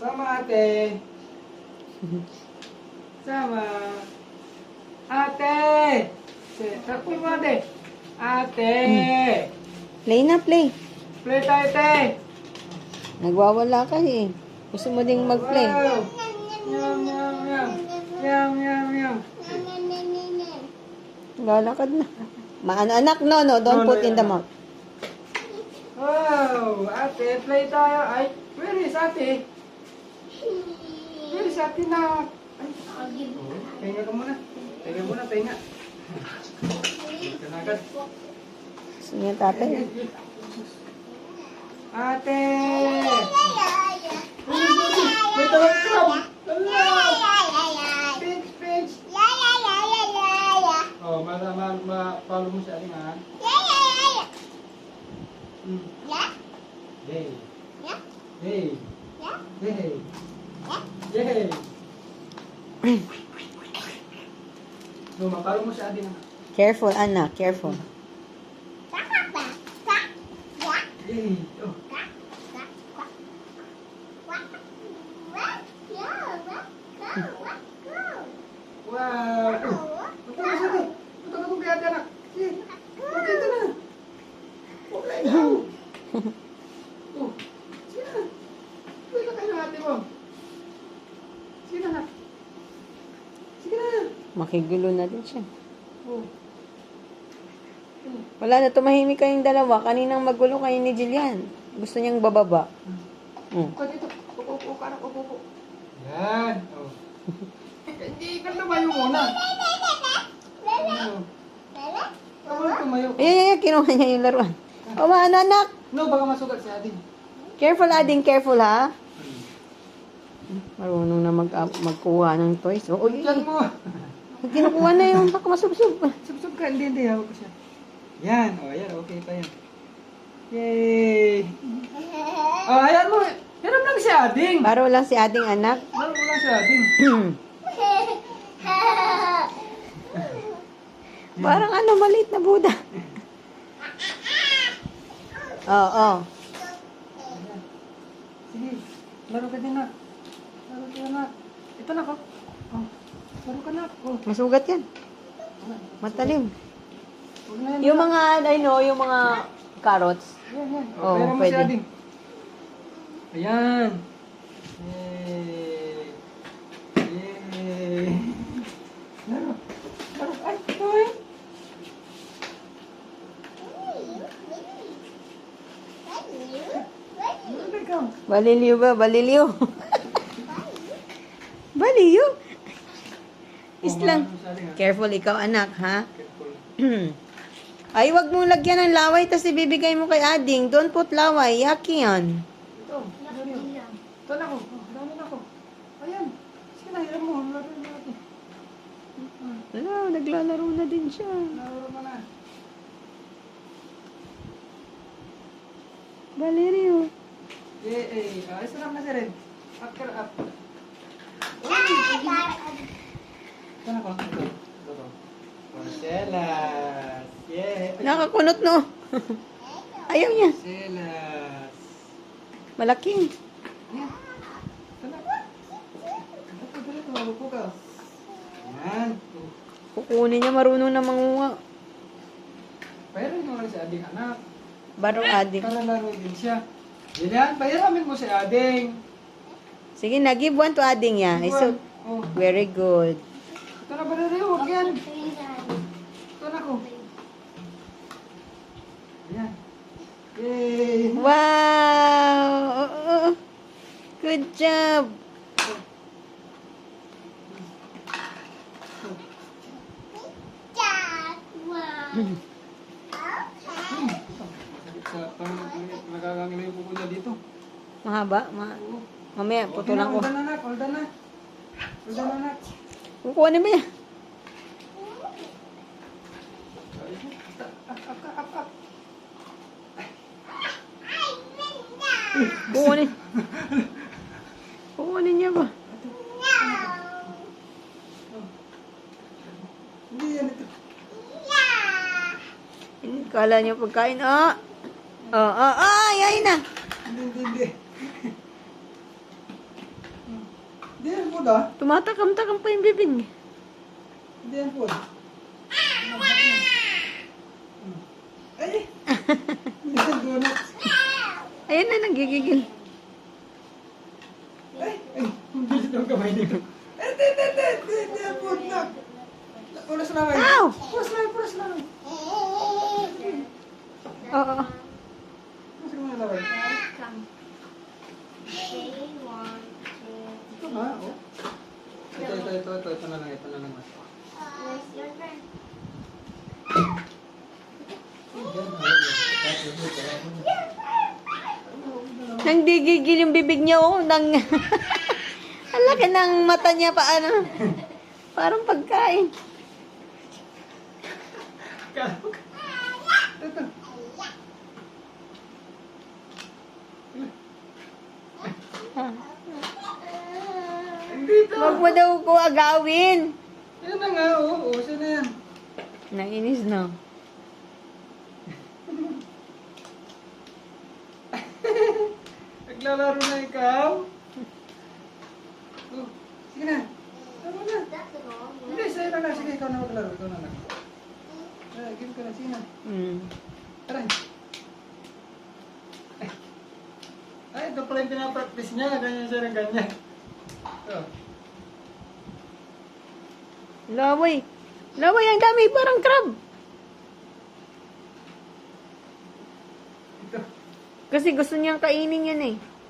Sama ate. Sama. Ate. Takbo mo ate. Ate. Play na, play. Play tayo ate. Nagwawala ka eh. Gusto mo ding mag-play. Wow. Yum, yum, yum. Yum, yum, yum. Lalakad na. Anak, no. Don't put in the mouth. Wow. Ate, play tayo. Ay, where is ate? Where is ate na? Ay, pahinga ka muna. Pahinga muna, pahinga. Ito na agad. Gusto niya tatay. Ate! May tawag ka! Pinch, pinch! Oh, follow mo si Aling ha? Yay! Yay! Yay! Yay! No, follow mo si Aling ha? Careful, anak. Careful. Yay! Oh. Wow! Punta na siya ate! Punta na kung kaya ate anak! Sige! Okay ito na! Okay na! Oh! Sige na! Sige na kayo ng ate mo! Sige na anak! Sige na! Makigulo na din siya. Oh! Wala na, tumahimik kayong dalawa. Kaninang magulo kayo ni Jillian. Gusto niyang bababa. Upo dito! Upo, upo ka anak! Upo, upo! Yan! Oh! Hindi ka lumayo muna! Ano? Ako tumayo. Ay, kinuha niya yung laruan. O, anak. No, baka masugat si Ading. Careful, ading. Careful, ha? Marunong na magkuha ng toys. O, uy. Diyan mo! Kinukuha na yung baka masubsob. Subsub ka, hindi, hawak ko siya. Yan, oh, ayan, okay pa yan. Yay! Oh, ayan mo, hirap lang si Ading. Baro lang si ading anak. Laro mo lang si Ading. Parang ano, maliit na Buddha. Oo. Sige, laro ka din na. Laro ka na. Ito na ko. Oh, laro ka na. Oh, Masugat yan. Matalim. huwag na yan. Yung mga, yung mga carrots. Yan, yan. Oh, Pera mo si pwede. Ading. Ayan. Yay! Yay! Laro. Laro. Ay, ay. Laro ikaw. Baliliw ba? Baliliw. Baliliw. Islang. Oh, maraming sali, ha? Careful ikaw anak, ha? Careful. Ay, wag mong lagyan ng laway tapos ibibigay mo kay ading. Don't put laway. Yaki yan. Ito, laro yun. Ito na ko. Oh, laro na ko. Ayan. Sige na, hiram mo. Laro na natin. Wala, naglalaro na din siya. Laro mo na. Baliliw. Yay! Ay, sarap na si Red. Up ka up. Ito na ko. Ito ko. Marcelas. Yay! Ay, Nakakunot, no? Ayaw niya. Marcelas. Malaking. Yan. Ito na. Ito, dito. Mabuko ka. Yan. Kukunin niya, marunong na manguha. Pahirin mo lang si Ading anak. Barong ading. Para laro din siya. Yan, pahiramin mo si Ading. Sige na, give one to ading ya. So, Oh, very good. ito na ba na rin? Huwag yan. Ito na ko. Ayan. Yay! Wow! Good job! Masakit sa nagkakanglayo po na dito. Mahaba? Mamaya, putulan ko. Hold on na, hold on na. Hold on na. Kukuha na ba yan? Up. Kukunin. Kukunin niya ba? Hindi yan ito. Kala niyo pagkain. Ay na. Hindi. food ah. Tumatakam-takam pa yung bibig. Hindi yan food. Ay! Hindi yan donuts. Ayun na, nagigigil. Ay! Ay! Hindi siya kamay dito. Hindi yan food na. Pulas lang ay. Ow! Pulas lang. Oo. Pulas lang laway. Ito nga, oh. Ito na lang. Nang digigil yung bibig niya, oh. Nang... Ang laki ng mata niya, paano? Parang pagkain. Ito. Dito. Huwag mo daw ko agawin. Yan na nga, oo. Siya na yan. Nainis na. Naglalaro na ikaw. Oh, sige na. Tama na. Hindi, sa'yo na lang. Sige, ikaw na maglaro. Ikaw na lang. Game ka na. Sige na. Tara. Ay, ito pala yung pinapractice niya. Ganyan siya ng ganyan. Ito. Laway. Laway, ang dami. Parang crab. Ito. Kasi gusto niyang kainin yan eh.